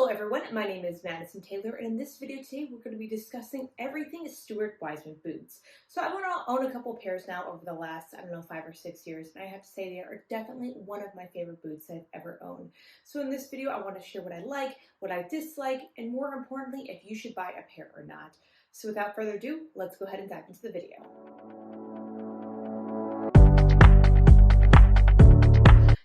Hello everyone, my name is Madison Taylor, and in this video today we're going to be discussing everything Stuart Weitzman boots. So I've owned a couple pairs now over the last, 5 or 6 years, and I have to say they are definitely one of my favorite boots that I've ever owned. So in this video I want to share what I like, what I dislike, and more importantly, if you should buy a pair or not. So without further ado, let's go ahead and dive into the video.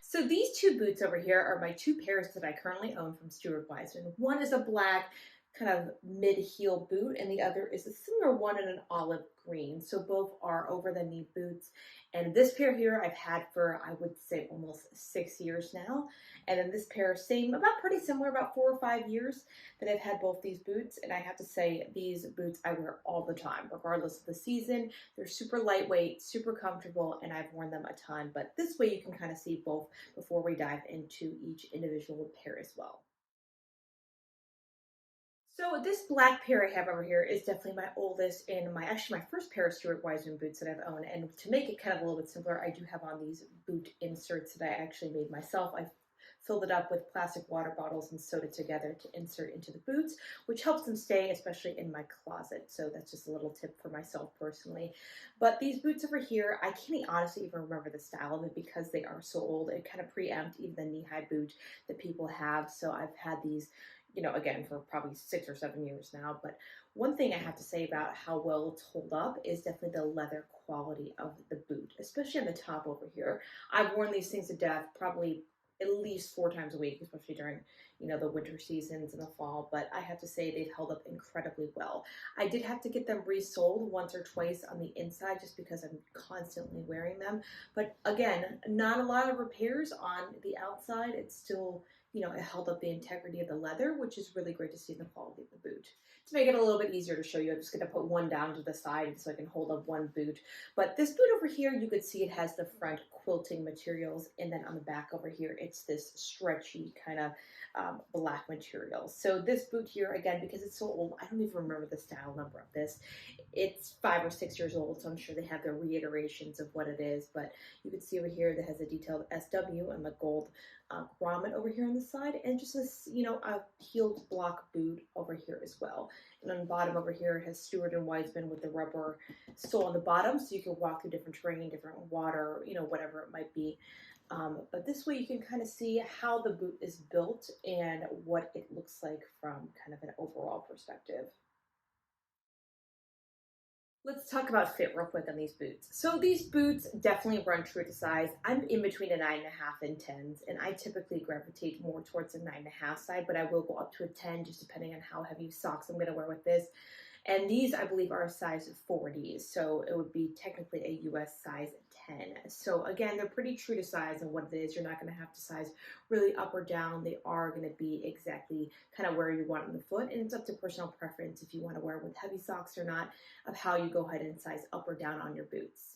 So these two boots over here are my two pairs that I currently own from Stuart Weitzman. One is a black kind of mid-heel boot, and the other is a similar one in an olive green. So both are over-the-knee boots. And this pair here I've had for, I would say, almost 6 years now. And then this pair, same, about pretty similar, about 4 or 5 years that I've had both these boots. And I have to say, these boots I wear all the time, regardless of the season. They're super lightweight, super comfortable, and I've worn them a ton. But this way you can kind of see both before we dive into each individual pair as well. So this black pair I have over here is definitely my oldest and my first pair of Stuart Weitzman boots that I've owned. And to make it kind of a little bit simpler, I do have on these boot inserts that I actually made myself. I filled it up with plastic water bottles and sewed it together to insert into the boots, which helps them stay, especially in my closet. So that's just a little tip for myself personally. But these boots over here, I can't honestly even remember the style of it because they are so old. It kind of preempt even the knee-high boot that people have. So I've had these, again, for probably 6 or 7 years now. But one thing I have to say about how well it's hold up is definitely the leather quality of the boot, especially on the top over here. I've worn these things to death probably at least 4 times a week, especially during, the winter seasons and the fall, but I have to say they've held up incredibly well. I did have to get them resoled once or twice on the inside just because I'm constantly wearing them, but again, not a lot of repairs on the outside. It's still, it held up the integrity of the leather, which is really great to see in the quality of the boot. To make it a little bit easier to show you, I'm just going to put one down to the side so I can hold up one boot. But this boot over here, you could see it has the front quilting materials, and then on the back over here, it's this stretchy kind of black material. So this boot here, again, because it's so old, I don't even remember the style number of this. It's 5 or 6 years old, so I'm sure they have their reiterations of what it is, but you can see over here that has a detailed SW and the gold grommet over here on the side, and just this, a heeled block boot over here as well. And on the bottom over here, it has Stuart and Weitzman with the rubber sole on the bottom, so you can walk through different terrain, different water, whatever it might be. But this way you can kind of see how the boot is built and what it looks like from kind of an overall perspective. Let's talk about fit real quick on these boots. So these boots definitely run true to size. I'm in between a 9.5 and 10s, and I typically gravitate more towards the 9.5 side, but I will go up to a 10 just depending on how heavy socks I'm going to wear with this. And these, I believe, are a size 40, so it would be technically a US size 10. So again, they're pretty true to size and what it is. You're not going to have to size really up or down. They are going to be exactly kind of where you want on the foot, and it's up to personal preference if you want to wear with heavy socks or not, of how you go ahead and size up or down on your boots.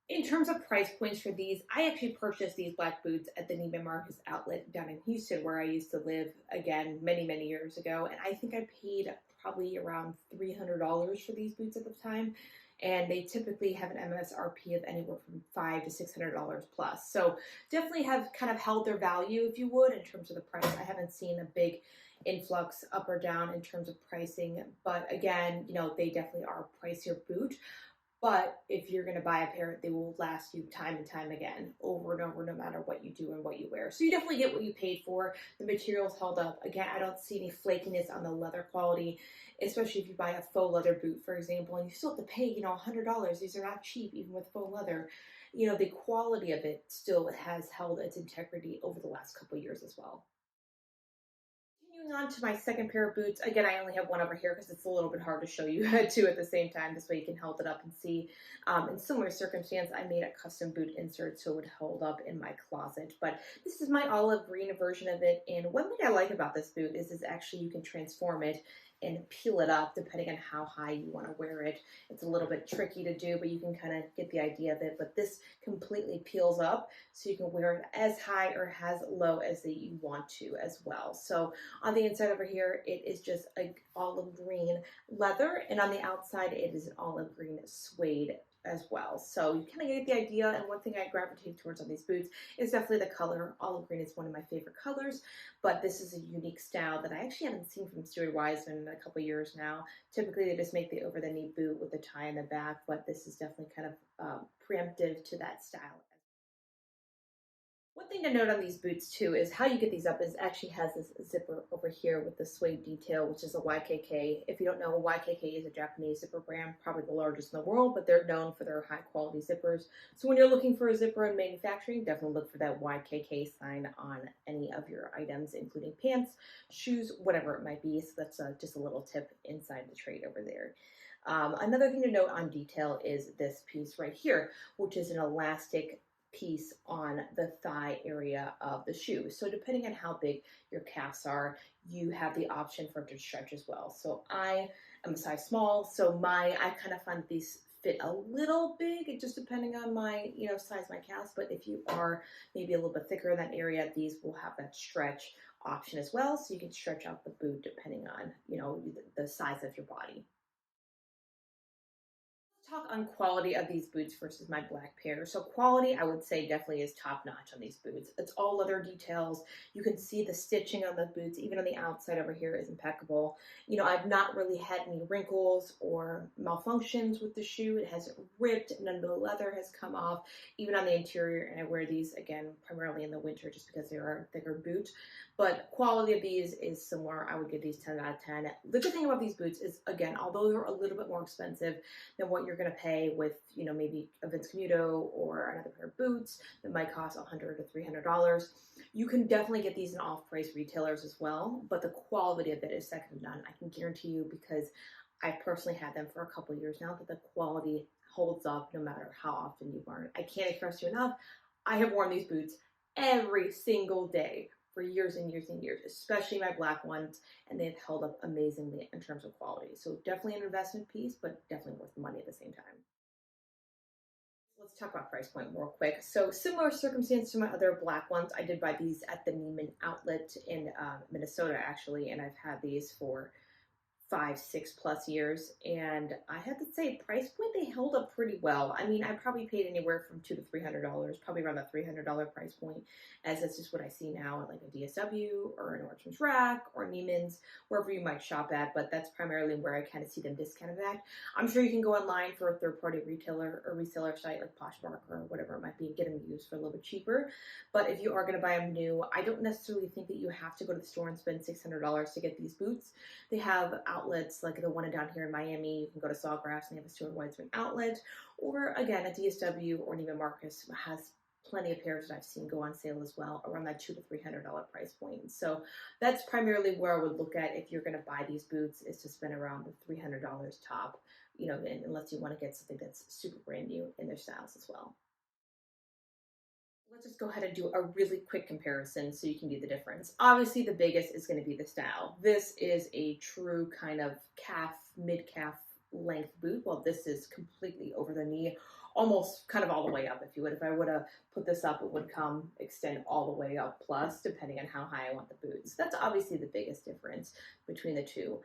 In terms of price points for these, I actually purchased these black boots at the Neiman Marcus outlet down in Houston, where I used to live, again, many, many years ago. And I think I paid probably around $300 for these boots at the time. And they typically have an MSRP of anywhere from $500 to $600 plus. So definitely have kind of held their value, if you would, in terms of the price. I haven't seen a big influx up or down in terms of pricing. But again, they definitely are a pricier boot. But if you're going to buy a pair, they will last you time and time again, over and over, no matter what you do and what you wear. So you definitely get what you paid for. The material's held up. Again, I don't see any flakiness on the leather quality, especially if you buy a faux leather boot, for example, and you still have to pay, $100. These are not cheap, even with faux leather. The quality of it still has held its integrity over the last couple of years as well. On to my second pair of boots. Again, I only have one over here because it's a little bit hard to show you two at the same time. This way you can hold it up and see. In similar circumstance, I made a custom boot insert so it would hold up in my closet. But this is my olive green version of it. And one thing I like about this boot is actually you can transform it and peel it up depending on how high you want to wear it. It's a little bit tricky to do, but you can kind of get the idea of it. But this completely peels up so you can wear it as high or as low as you want to as well. So on the inside over here, it is just an olive green leather, and on the outside, it is an olive green suede as well. So you kind of get the idea. And one thing I gravitate towards on these boots is definitely the color. Olive green is one of my favorite colors, but this is a unique style that I actually haven't seen from Stuart Weitzman in a couple years now. Typically, they just make the over the knee boot with the tie in the back, but this is definitely kind of preemptive to that style. One thing to note on these boots too is how you get these up is actually has this zipper over here with the suede detail, which is a YKK. If you don't know, YKK is a Japanese zipper brand, probably the largest in the world, but they're known for their high quality zippers. So when you're looking for a zipper in manufacturing, definitely look for that YKK sign on any of your items, including pants, shoes, whatever it might be. So that's just a little tip inside the trade over there. Another thing to note on detail is this piece right here, which is an elastic piece on the thigh area of the shoe. So depending on how big your calves are, you have the option for it to stretch as well. So I am a size small, so I kind of find these fit a little big, just depending on my, size my calves. But if you are maybe a little bit thicker in that area, these will have that stretch option as well. So you can stretch out the boot depending on, the size of your body. Talk on quality of these boots versus my black pair. So quality, I would say definitely is top notch on these boots. It's all leather details. You can see the stitching on the boots, even on the outside over here is impeccable. I've not really had any wrinkles or malfunctions with the shoe. It hasn't ripped, none of the leather has come off, even on the interior. And I wear these again, primarily in the winter just because they are a thicker boot. But quality of these is similar. I would give these 10 out of 10. The good thing about these boots is, again, although they're a little bit more expensive than what you're going to pay with, maybe a Vince Camuto or another pair of boots that might cost $100 to $300. You can definitely get these in off-price retailers as well, but the quality of it is second to none. I can guarantee you, because I've personally had them for a couple of years now, that the quality holds up no matter how often you wear it. I can't express you enough. I have worn these boots every single day for years and years and years, especially my black ones, and they've held up amazingly in terms of quality. So definitely an investment piece, but definitely worth the money at the same time. Let's talk about price point real quick. So similar circumstance to my other black ones, I did buy these at the Neiman outlet in Minnesota actually, and I've had these for 5, 6 plus years, and I have to say, price point, they held up pretty well. I mean, I probably paid anywhere from $200 to $300, probably around the $300 price point, as that's just what I see now at like a DSW or an Nordstrom's Rack or Neiman's, wherever you might shop at. But that's primarily where I kind of see them discounted at. I'm sure you can go online for a third-party retailer or reseller site like Poshmark or whatever it might be and get them used for a little bit cheaper. But if you are going to buy them new, I don't necessarily think that you have to go to the store and spend $600 to get these boots. They have outlets like the one down here in Miami. You can go to Sawgrass and they have a Stuart Weitzman outlet, or again, a DSW or Neiman Marcus has plenty of pairs that I've seen go on sale as well, around that $200 to $300 price point. So that's primarily where I would look at if you're going to buy these boots, is to spend around the $300 top, unless you want to get something that's super brand new in their styles as well. Let's just go ahead and do a really quick comparison so you can do the difference. Obviously, the biggest is going to be the style. This is a true kind of mid-calf length boot. Well, this is completely over the knee, almost kind of all the way up, if you would. If I would have put this up, it would extend all the way up plus, depending on how high I want the boots. That's obviously the biggest difference between the two.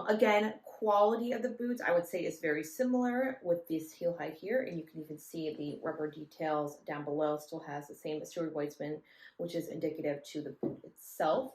Again, quality of the boots, I would say, is very similar with this heel height here, and you can even see the rubber details down below still has the same as Stuart Weitzman, which is indicative to the boot itself.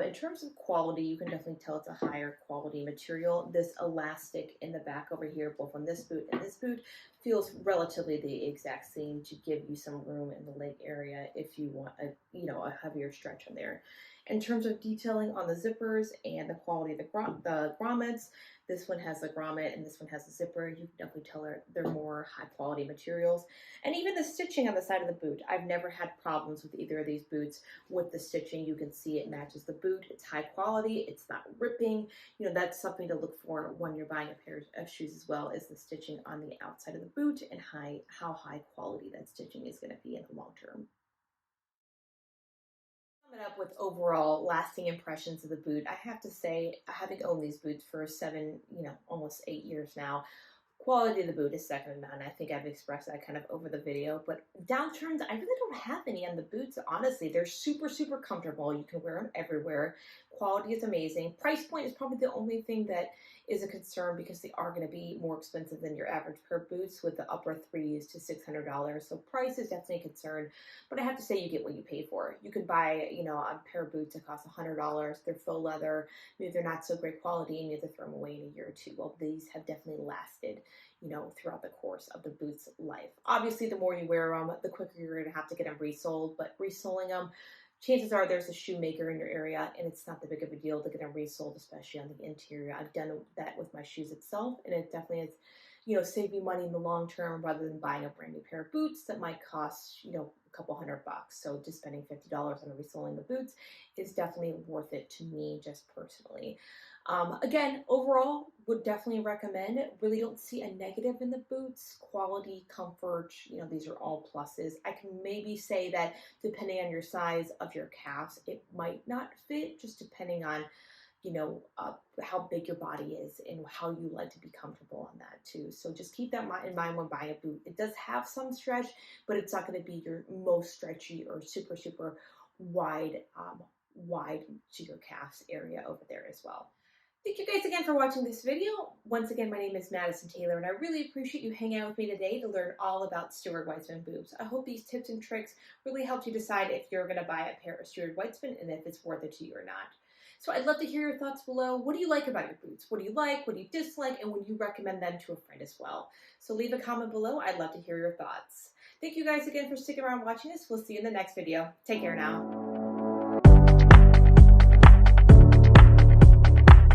In terms of quality, you can definitely tell it's a higher quality material. This elastic in the back over here, both on this boot and this boot, feels relatively the exact same to give you some room in the leg area if you want a heavier stretch on there. In terms of detailing on the zippers and the quality of the grommets, this one has a grommet and this one has a zipper. You can definitely tell they're more high quality materials. And even the stitching on the side of the boot, I've never had problems with either of these boots with the stitching. You can see it matches the boot. It's high quality. It's not ripping. That's something to look for when you're buying a pair of shoes as well, is the stitching on the outside of the boot and how high quality that stitching is going to be in the long term. It up with overall lasting impressions of the boot, I have to say, having owned these boots for 7, almost 8 years now, Quality of the boot is second to none. I think I've expressed that kind of over the video, but downturns, I really don't have any on the boots. Honestly, they're super, super comfortable. You can wear them everywhere. Quality is amazing. Price point is probably the only thing that is a concern because they are going to be more expensive than your average pair of boots with the upper threes to $600. So price is definitely a concern, but I have to say you get what you pay for. You can buy, a pair of boots that cost $100. They're faux leather. Maybe they're not so great quality and you have to throw them away in a year or two. Well, these have definitely lasted throughout the course of the boot's life. Obviously, the more you wear them, the quicker you're going to have to get them resoled, but resoling them, chances are there's a shoemaker in your area and it's not that big of a deal to get them resoled, especially on the interior. I've done that with my shoes itself, and it definitely is, save me money in the long term rather than buying a brand new pair of boots that might cost, a couple $100. So just spending $50 on resoling the boots is definitely worth it to me, just personally. Again, overall, would definitely recommend it. Really don't see a negative in the boots. Quality, comfort, these are all pluses. I can maybe say that depending on your size of your calves, it might not fit, just depending on how big your body is and how you like to be comfortable on that too. So just keep that in mind when buying a boot. It does have some stretch, but it's not going to be your most stretchy or super, super wide, wide to your calves area over there as well. Thank you guys again for watching this video. Once again, my name is Madison Taylor, and I really appreciate you hanging out with me today to learn all about Stuart Weitzman boots. I hope these tips and tricks really helped you decide if you're going to buy a pair of Stuart Weitzman and if it's worth it to you or not. So I'd love to hear your thoughts below. What do you like about your boots? What do you like? What do you dislike? And would you recommend them to a friend as well? So leave a comment below. I'd love to hear your thoughts. Thank you guys again for sticking around watching this. We'll see you in the next video. Take care now.